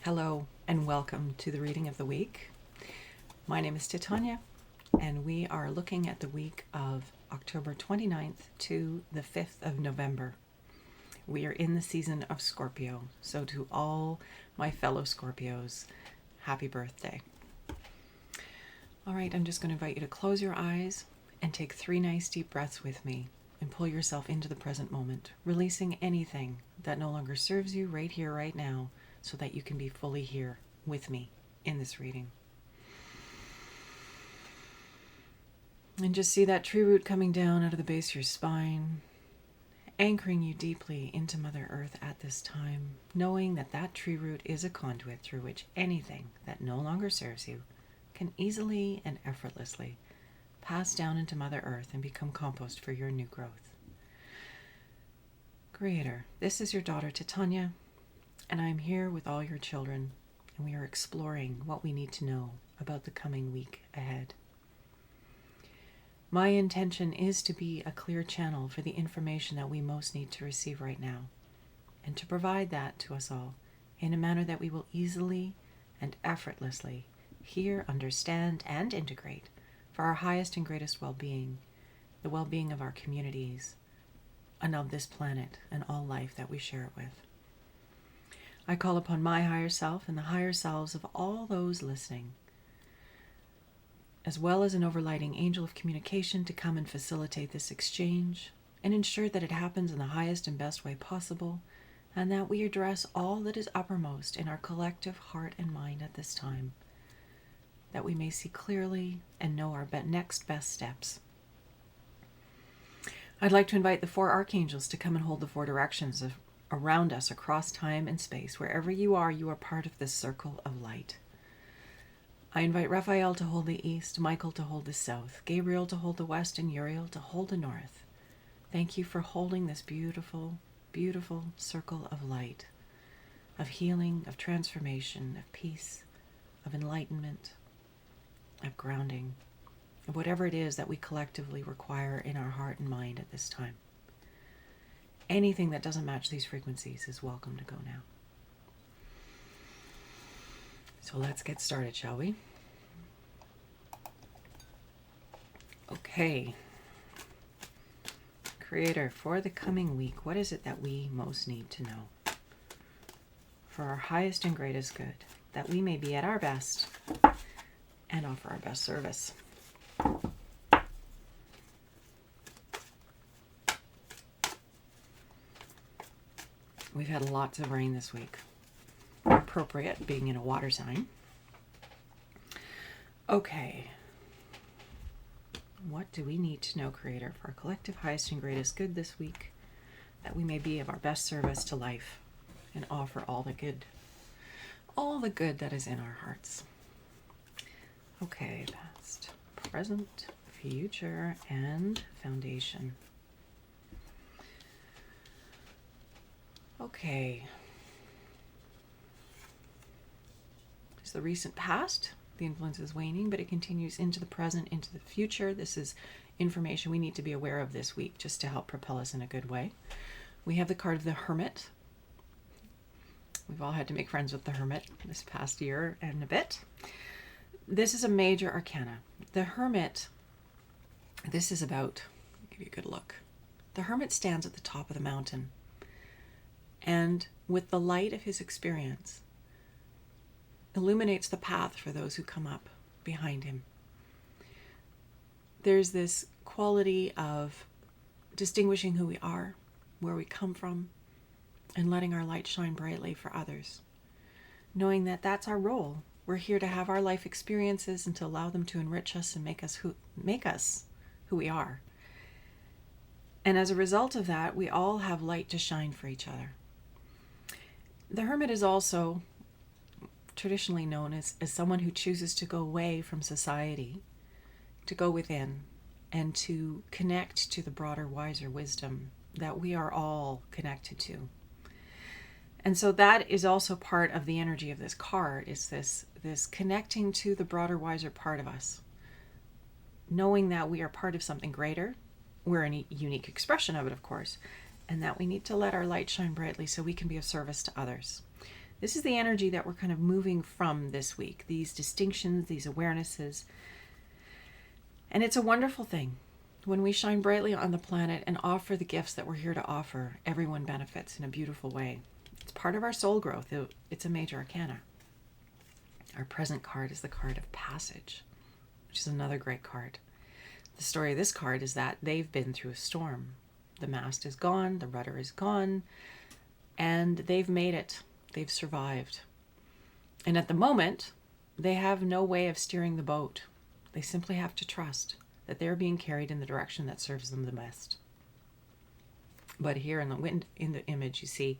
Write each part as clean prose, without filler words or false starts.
Hello and welcome to the reading of the week. My name is Titania and we are looking at the week of October 29th to the 5th of November. We are in the season of Scorpio, so to all my fellow Scorpios, happy birthday. All right, I'm just going to invite you to close your eyes and take 3 nice deep breaths with me and pull yourself into the present moment, releasing anything that no longer serves you right here, right now, so that you can be fully here with me in this reading. And just see that tree root coming down out of the base of your spine, anchoring you deeply into Mother Earth at this time, knowing that that tree root is a conduit through which anything that no longer serves you can easily and effortlessly pass down into Mother Earth and become compost for your new growth. Creator, this is your daughter Titania, and I am here with all your children, and we are exploring what we need to know about the coming week ahead. My intention is to be a clear channel for the information that we most need to receive right now, and to provide that to us all in a manner that we will easily and effortlessly hear, understand, and integrate for our highest and greatest well-being, the well-being of our communities, and of this planet and all life that we share it with. I call upon my higher self and the higher selves of all those listening, as well as an overlighting angel of communication, to come and facilitate this exchange and ensure that it happens in the highest and best way possible, and that we address all that is uppermost in our collective heart and mind at this time, that we may see clearly and know our next best steps. I'd like to invite the 4 archangels to come and hold the 4 directions around us across time and space. Wherever you are part of this circle of light. I invite Raphael to hold the east, Michael to hold the south, Gabriel to hold the west, and Uriel to hold the north. Thank you for holding this beautiful, beautiful circle of light, of healing, of transformation, of peace, of enlightenment, of grounding, of whatever it is that we collectively require in our heart and mind at this time. Anything that doesn't match these frequencies is welcome to go now. So let's get started, shall we? Okay. Creator, for the coming week, what is it that we most need to know? For our highest and greatest good, that we may be at our best and offer our best service. We've had lots of rain this week. Appropriate, being in a water sign. Okay. What do we need to know, Creator, for our collective highest and greatest good this week, that we may be of our best service to life and offer all the good that is in our hearts? Okay, past, present, future, and foundation. Okay. It's the recent past. The influence is waning, but it continues into the present, into the future. This is information we need to be aware of this week just to help propel us in a good way. We have the card of the Hermit. We've all had to make friends with the Hermit this past year and a bit. This is a major arcana. The Hermit, this is about, I'll give you a good look. The Hermit stands at the top of the mountain, and with the light of his experience, illuminates the path for those who come up behind him. There's this quality of distinguishing who we are, where we come from, and letting our light shine brightly for others. Knowing that that's our role. We're here to have our life experiences and to allow them to enrich us and make us who we are. And as a result of that, we all have light to shine for each other. The Hermit is also traditionally known as someone who chooses to go away from society, to go within, and to connect to the broader, wiser wisdom that we are all connected to. And so that is also part of the energy of this card, is this connecting to the broader, wiser part of us. Knowing that we are part of something greater. We're a unique expression of it, of course, and that we need to let our light shine brightly so we can be of service to others. This is the energy that we're kind of moving from this week, these distinctions, these awarenesses. And it's a wonderful thing. When we shine brightly on the planet and offer the gifts that we're here to offer, everyone benefits in a beautiful way. It's part of our soul growth. It's a major arcana. Our present card is the card of passage, which is another great card. The story of this card is that they've been through a storm. The mast is gone, the rudder is gone, and they've made it. They've survived. And at the moment, they have no way of steering the boat. They simply have to trust that they're being carried in the direction that serves them the best. But here in the image, you see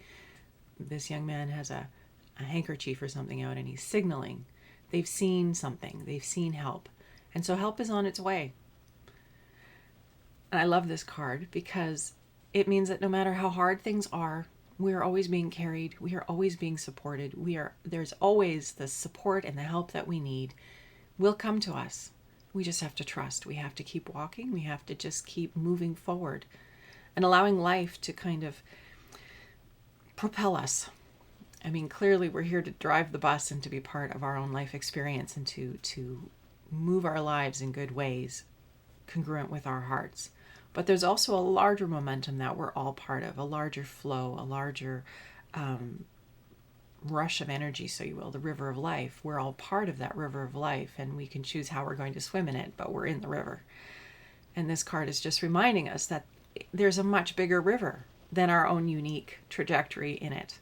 this young man has a handkerchief or something out, and he's signaling. They've seen something. They've seen help. And so help is on its way. And I love this card because it means that no matter how hard things are, we are always being carried. We are always being supported. There's always the support and the help that we need will come to us. We just have to trust. We have to keep walking. We have to just keep moving forward and allowing life to kind of propel us. I mean, clearly we're here to drive the bus and to be part of our own life experience and to move our lives in good ways, congruent with our hearts. But there's also a larger momentum that we're all part of, a larger flow, a larger rush of energy, so you will, the river of life. We're all part of that river of life, and we can choose how we're going to swim in it, but we're in the river. And this card is just reminding us that there's a much bigger river than our own unique trajectory in it.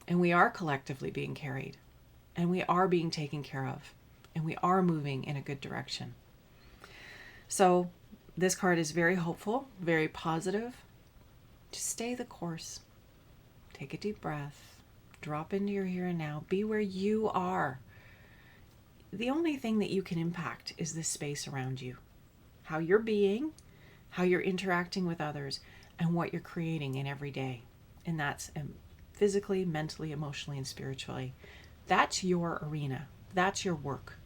And we are collectively being carried, and we are being taken care of, and we are moving in a good direction. So this card is very hopeful, very positive. Just stay the course. Take a deep breath. Drop into your here and now. Be where you are. The only thing that you can impact is this space around you. How you're being, how you're interacting with others, and what you're creating in every day. And that's physically, mentally, emotionally, and spiritually. That's your arena. That's your work.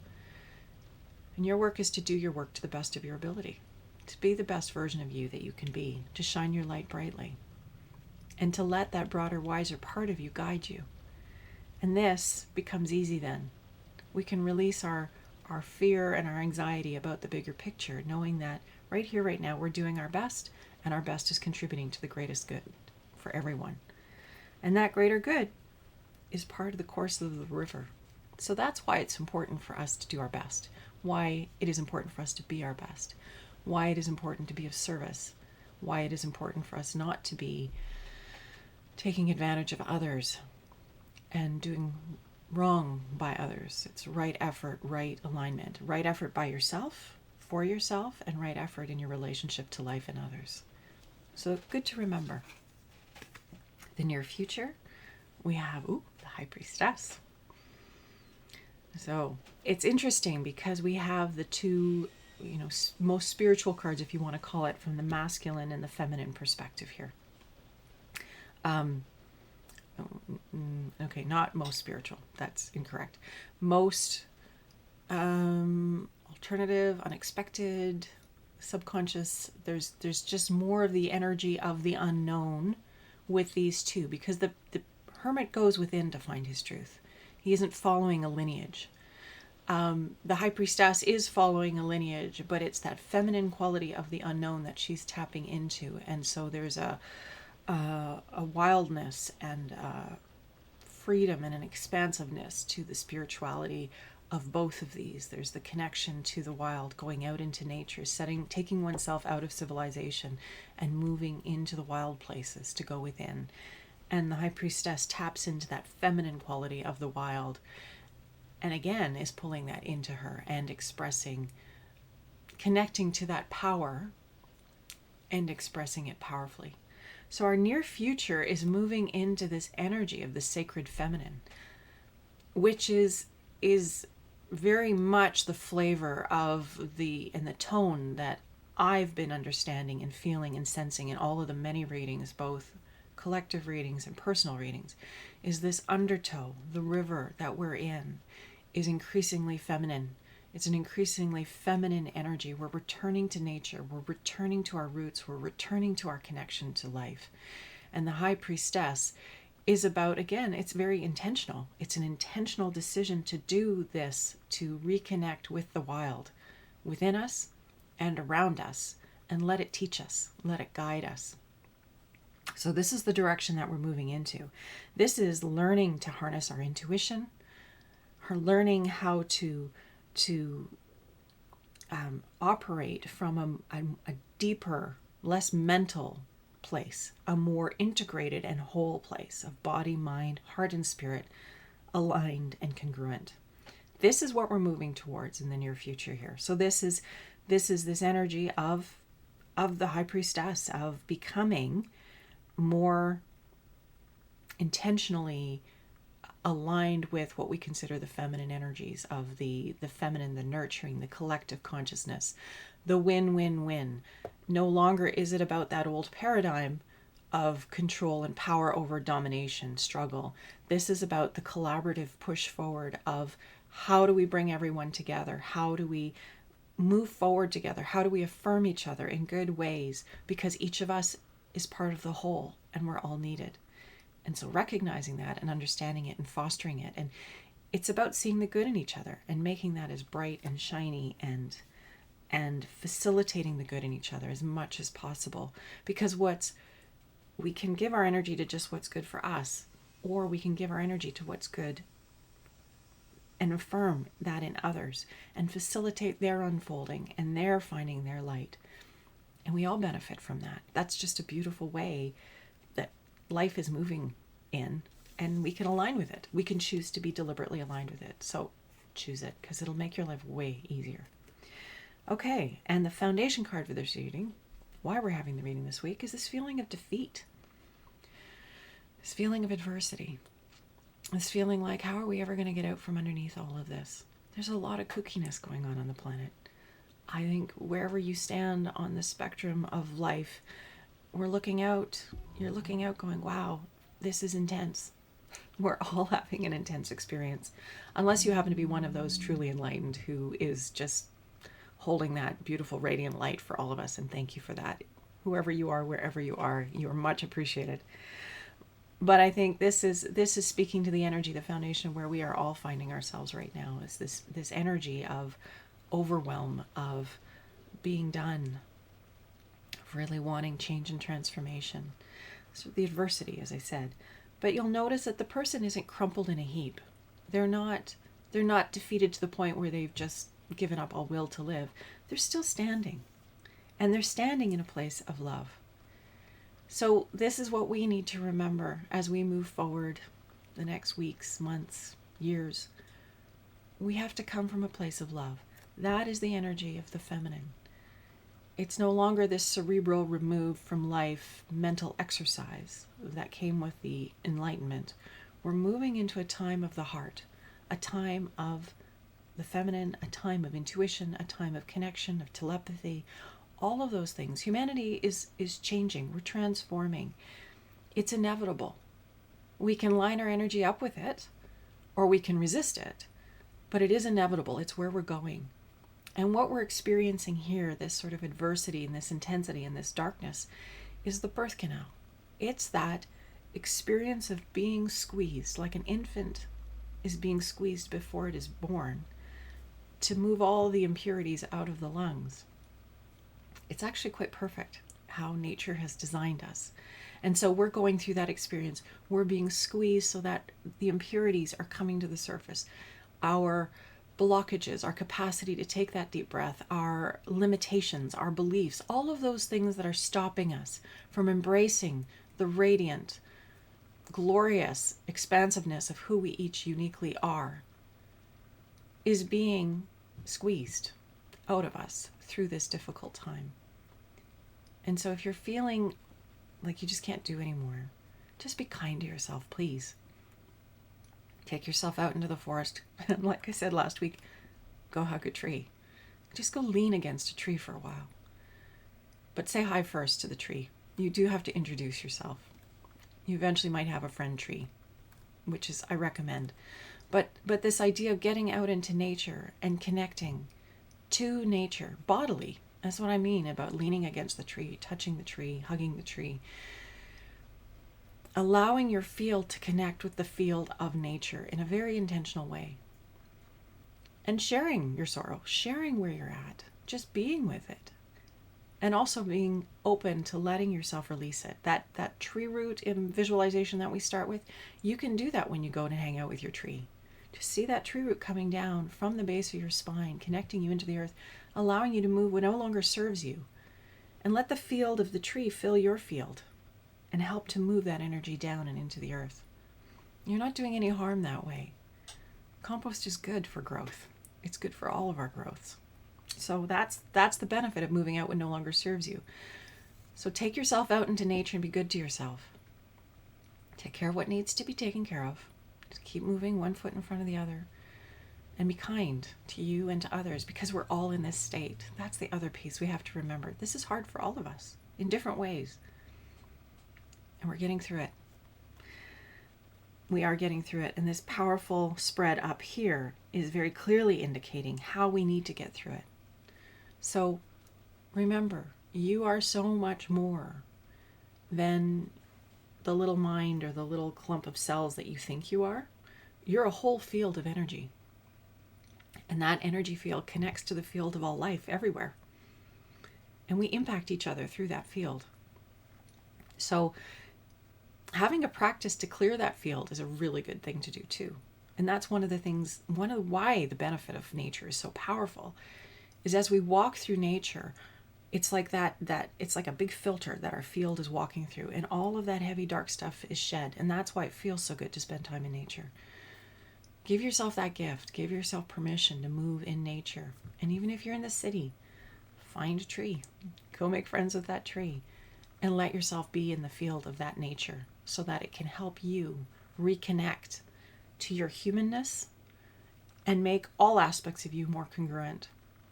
And your work is to do your work to the best of your ability. To be the best version of you that you can be. To shine your light brightly. And to let that broader, wiser part of you guide you. And this becomes easy then. We can release our fear and our anxiety about the bigger picture, knowing that right here, right now, we're doing our best, and our best is contributing to the greatest good for everyone. And that greater good is part of the course of the river. So that's why it's important for us to do our best, why it is important for us to be our best, why it is important to be of service, why it is important for us not to be taking advantage of others and doing wrong by others. It's right effort, right alignment, right effort by yourself, for yourself, and right effort in your relationship to life and others. So good to remember. The near future, we have the High Priestess. So it's interesting because we have the two, most spiritual cards, if you want to call it, from the masculine and the feminine perspective here. Okay, not most spiritual. That's incorrect. Most alternative, unexpected, subconscious. There's just more of the energy of the unknown with these two, because the hermit goes within to find his truth. He isn't following a lineage. The High Priestess is following a lineage, but it's that feminine quality of the unknown that she's tapping into. And so there's a wildness and freedom and an expansiveness to the spirituality of both of these. There's the connection to the wild, going out into nature, taking oneself out of civilization and moving into the wild places to go within. And the High Priestess taps into that feminine quality of the wild, and again is pulling that into her and expressing, connecting to that power and expressing it powerfully. So our near future is moving into this energy of the sacred feminine, which is very much the flavor of the tone that I've been understanding and feeling and sensing in all of the many readings, both collective readings and personal readings, is this undertow, the river that we're in, is increasingly feminine. It's an increasingly feminine energy. We're returning to nature. We're returning to our roots. We're returning to our connection to life. And the High Priestess is about, again, it's very intentional. It's an intentional decision to do this, to reconnect with the wild within us and around us, and let it teach us, let it guide us. So this is the direction that we're moving into. This is learning to harness our intuition, learning how to operate from a deeper, less mental place, a more integrated and whole place of body, mind, heart, and spirit aligned and congruent. This is what we're moving towards in the near future here. So this is this energy of the high priestess, of becoming more intentionally aligned with what we consider the feminine energies of the feminine, the nurturing, the collective consciousness, the win-win-win. No longer is it about that old paradigm of control and power over domination, struggle. This is about the collaborative push forward of how do we bring everyone together? How do we move forward together? How do we affirm each other in good ways? Because each of us is part of the whole and we're all needed. And so recognizing that and understanding it and fostering it. And it's about seeing the good in each other and making that as bright and shiny and facilitating the good in each other as much as possible. Because we can give our energy to just what's good for us, or we can give our energy to what's good and affirm that in others and facilitate their unfolding and their finding their light. And we all benefit from that. That's just a beautiful way that life is moving in, and we can align with it. We can choose to be deliberately aligned with it. So choose it, because it'll make your life way easier. Okay, and the foundation card for this reading, why we're having the reading this week, is this feeling of defeat. This feeling of adversity. This feeling like, how are we ever going to get out from underneath all of this? There's a lot of kookiness going on the planet. I think wherever you stand on the spectrum of life, you're looking out going, wow, this is intense. We're all having an intense experience. Unless you happen to be one of those truly enlightened who is just holding that beautiful radiant light for all of us. And thank you for that. Whoever you are, wherever you are much appreciated. But I think this is speaking to the energy, the foundation where we are all finding ourselves right now, is this energy of overwhelm, of being done, of really wanting change and transformation. So the adversity, as I said. But you'll notice that the person isn't crumpled in a heap. They're not defeated to the point where they've just given up all will to live. They're still standing. And they're standing in a place of love. So this is what we need to remember as we move forward the next weeks, months, years. We have to come from a place of love. That is the energy of the feminine. It's no longer this cerebral, removed from life mental exercise that came with the Enlightenment. We're moving into a time of the heart, a time of the feminine, a time of intuition, a time of connection, of telepathy, all of those things. Humanity is changing. We're transforming. It's inevitable. We can line our energy up with it, or we can resist it, but it is inevitable. It's where we're going. And what we're experiencing here, this sort of adversity and this intensity and this darkness, is the birth canal. It's that experience of being squeezed, like an infant is being squeezed before it is born, to move all the impurities out of the lungs. It's actually quite perfect how nature has designed us. And so we're going through that experience. We're being squeezed so that the impurities are coming to the surface. Our blockages, our capacity to take that deep breath, our limitations, our beliefs, all of those things that are stopping us from embracing the radiant, glorious expansiveness of who we each uniquely are, is being squeezed out of us through this difficult time. And so if you're feeling like you just can't do anymore, just be kind to yourself, please. Take yourself out into the forest. And like I said last week, go hug a tree. Just go lean against a tree for a while. But say hi first to the tree. You do have to introduce yourself. You eventually might have a friend tree, which is, I recommend. But this idea of getting out into nature and connecting to nature bodily, that's what I mean about leaning against the tree, touching the tree, hugging the tree. allowing your field to connect with the field of nature in a very intentional way. And sharing your sorrow, sharing where you're at, just being with it. And also being open to letting yourself release it. That tree root in visualization that we start with, you can do that when you go to hang out with your tree. Just see that tree root coming down from the base of your spine, connecting you into the earth, allowing you to move what no longer serves you. And let the field of the tree fill your field and help to move that energy down and into the earth. You're not doing any harm that way. Compost is good for growth. It's good for all of our growths. So that's the benefit of moving out what no longer serves you. So take yourself out into nature and be good to yourself. Take care of what needs to be taken care of. Just keep moving one foot in front of the other. And be kind to you and to others, because we're all in this state. That's the other piece we have to remember. This is hard for all of us in different ways. And we're getting through it. We are getting through it. And this powerful spread up here is very clearly indicating how we need to get through it. So remember, you are so much more than the little mind or the little clump of cells that you think you are. You're a whole field of energy. And that energy field connects to the field of all life everywhere. And we impact each other through that field. So having a practice to clear that field is a really good thing to do too. And that's one of why the benefit of nature is so powerful, is as we walk through nature, it's like it's like a big filter that our field is walking through, and all of that heavy dark stuff is shed. And that's why it feels so good to spend time in nature. Give yourself that gift. Give yourself permission to move in nature. And even if you're in the city, find a tree. Go make friends with that tree. And let yourself be in the field of that nature so that it can help you reconnect to your humanness and make all aspects of you more congruent.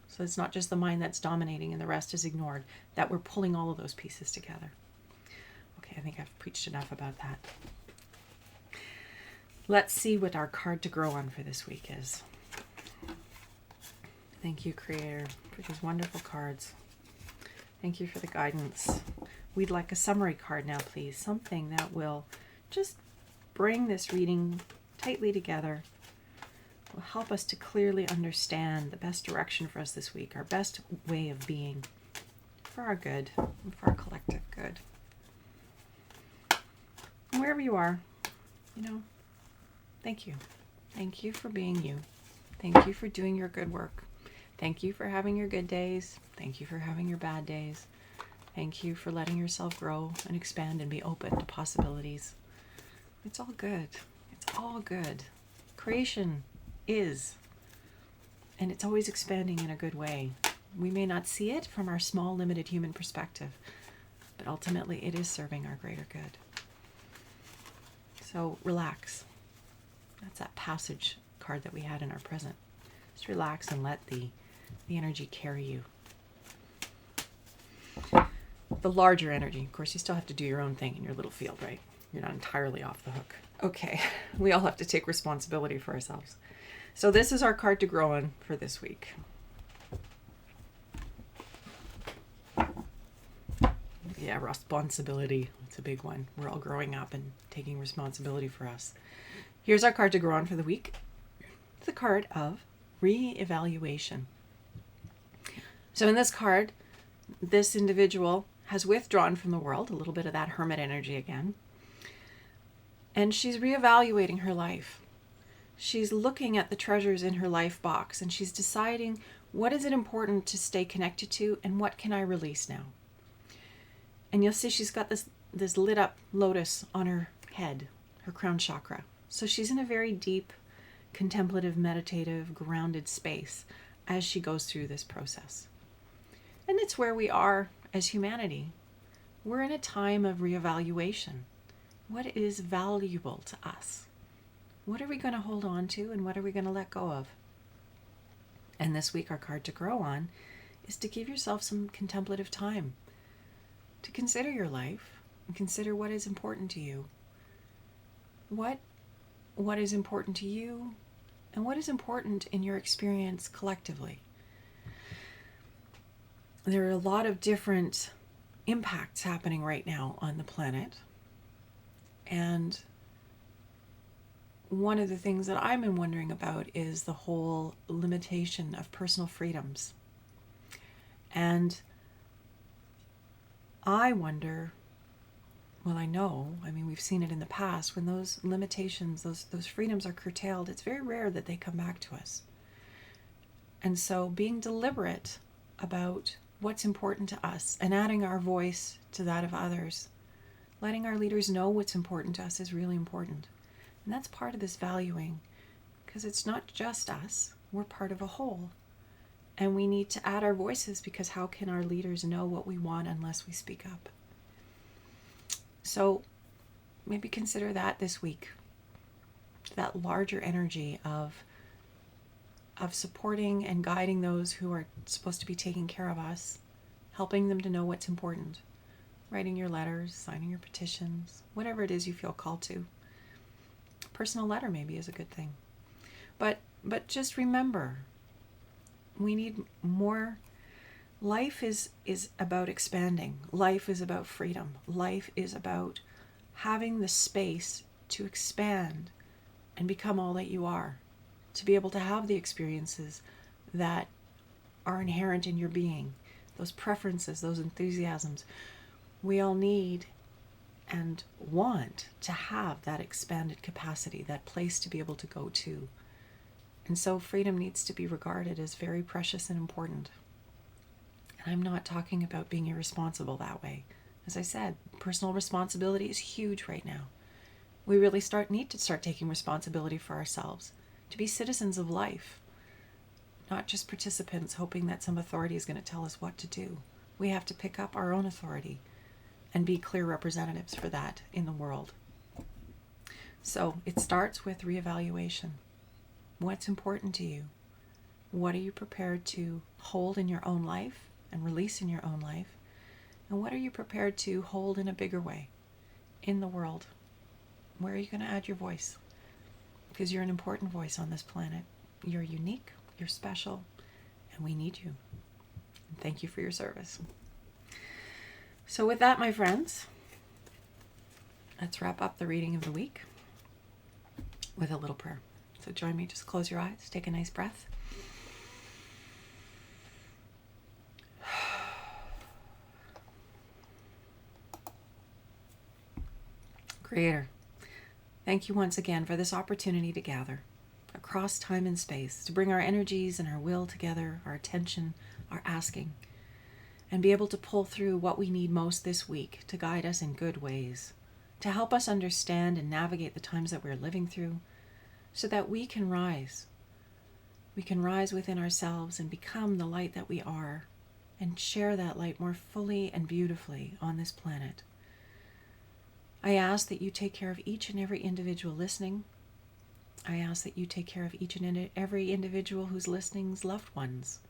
So it's not just the mind that's dominating and the rest is ignored, that we're pulling all of those pieces together. Okay, I think I've preached enough about that. Let's see what our card to grow on for this week is. Thank you, Creator, for these wonderful cards. Thank you for the guidance. We'd like a summary card now, please. Something that will just bring this reading tightly together. Will help us to clearly understand the best direction for us this week, our best way of being, for our good, and for our collective good. And wherever you are, thank you. Thank you for being you. Thank you for doing your good work. Thank you for having your good days. Thank you for having your bad days. Thank you for letting yourself grow and expand and be open to possibilities. It's all good. It's all good. Creation is, and it's always expanding in a good way. We may not see it from our small, limited human perspective, but ultimately it is serving our greater good. So relax. That's that passage card that we had in our present. Just relax and let the energy carry you. The larger energy, of course, you still have to do your own thing in your little field, right? You're not entirely off the hook. Okay, we all have to take responsibility for ourselves. So this is our card to grow on for this week. Yeah, responsibility. It's a big one. We're all growing up and taking responsibility for us. Here's our card to grow on for the week. The card of re-evaluation. So in this card, this individual has withdrawn from the world, a little bit of that hermit energy again. And she's reevaluating her life. She's looking at the treasures in her life box and she's deciding, what is it important to stay connected to and what can I release now? And you'll see she's got this lit up lotus on her head, her crown chakra. So she's in a very deep, contemplative, meditative, grounded space as she goes through this process. And it's where we are as humanity. We're in a time of reevaluation. What is valuable to us? What are we going to hold on to and what are we going to let go of? And this week our card to grow on is to give yourself some contemplative time to consider your life and consider what is important to you. What is important to you and what is important in your experience collectively. There are a lot of different impacts happening right now on the planet. And one of the things that I've been wondering about is the whole limitation of personal freedoms. And I wonder, well, I know, we've seen it in the past, when those limitations, those freedoms are curtailed, it's very rare that they come back to us. And so being deliberate about what's important to us and adding our voice to that of others, letting our leaders know what's important to us is really important. And that's part of this valuing, because it's not just us, we're part of a whole. And we need to add our voices, because how can our leaders know what we want unless we speak up? So maybe consider that this week, that larger energy of supporting and guiding those who are supposed to be taking care of us, helping them to know what's important, writing your letters, signing your petitions, whatever it is you feel called to. A personal letter maybe is a good thing. But just remember, we need more. Life is about expanding. Life is about freedom. Life is about having the space to expand and become all that you are, to be able to have the experiences that are inherent in your being, those preferences, those enthusiasms. We all need and want to have that expanded capacity, that place to be able to go to. And so freedom needs to be regarded as very precious and important. And I'm not talking about being irresponsible that way. As I said, personal responsibility is huge right now. We really need to start taking responsibility for ourselves, to be citizens of life, not just participants hoping that some authority is going to tell us what to do. We have to pick up our own authority and be clear representatives for that in the world. So it starts with reevaluation. What's important to you? What are you prepared to hold in your own life and release in your own life? And what are you prepared to hold in a bigger way in the world? Where are you going to add your voice? Because you're an important voice on this planet. You're unique, you're special, and we need you. And thank you for your service. So with that, my friends, let's wrap up the reading of the week with a little prayer. So join me, just close your eyes, take a nice breath. Creator, thank you once again for this opportunity to gather across time and space, to bring our energies and our will together, our attention, our asking, and be able to pull through what we need most this week to guide us in good ways, to help us understand and navigate the times that we're living through, so that we can rise. We can rise within ourselves and become the light that we are, and share that light more fully and beautifully on this planet. I ask that you take care of each and every individual listening. I ask that you take care of each and every individual who's listening's loved ones.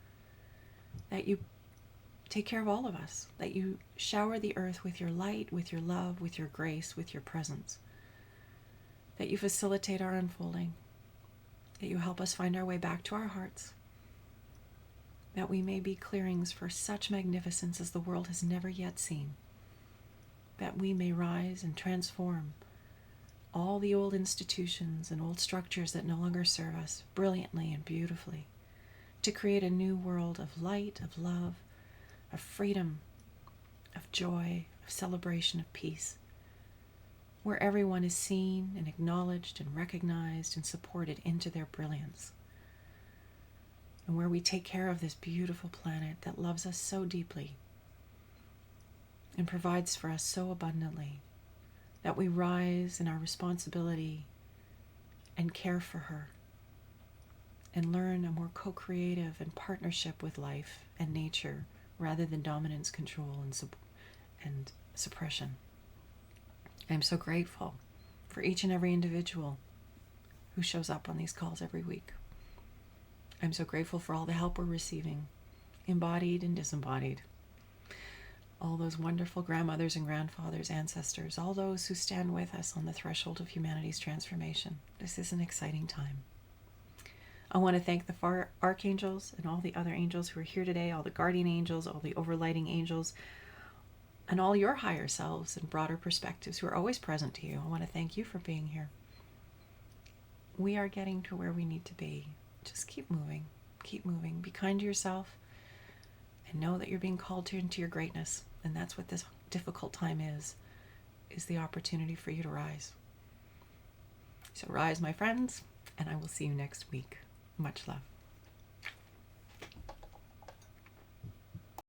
That you take care of all of us. That you shower the earth with your light, with your love, with your grace, with your presence. That you facilitate our unfolding. That you help us find our way back to our hearts. That we may be clearings for such magnificence as the world has never yet seen. That we may rise and transform all the old institutions and old structures that no longer serve us brilliantly and beautifully, to create a new world of light, of love, of freedom, of joy, of celebration, of peace, where everyone is seen and acknowledged and recognized and supported into their brilliance, and where we take care of this beautiful planet that loves us so deeply and provides for us so abundantly, that we rise in our responsibility and care for her and learn a more co-creative and partnership with life and nature rather than dominance, control, and suppression. I'm so grateful for each and every individual who shows up on these calls every week. I'm so grateful for all the help we're receiving, embodied and disembodied. All those wonderful grandmothers and grandfathers, ancestors, all those who stand with us on the threshold of humanity's transformation. This is an exciting time. I want to thank the 4 archangels and all the other angels who are here today, all the guardian angels, all the overlighting angels, and all your higher selves and broader perspectives who are always present to you. I want to thank you for being here. We are getting to where we need to be. Just keep moving. Keep moving. Be kind to yourself and know that you're being called to into your greatness. And that's what this difficult time is the opportunity for you to rise. So rise, my friends, and I will see you next week. Much love.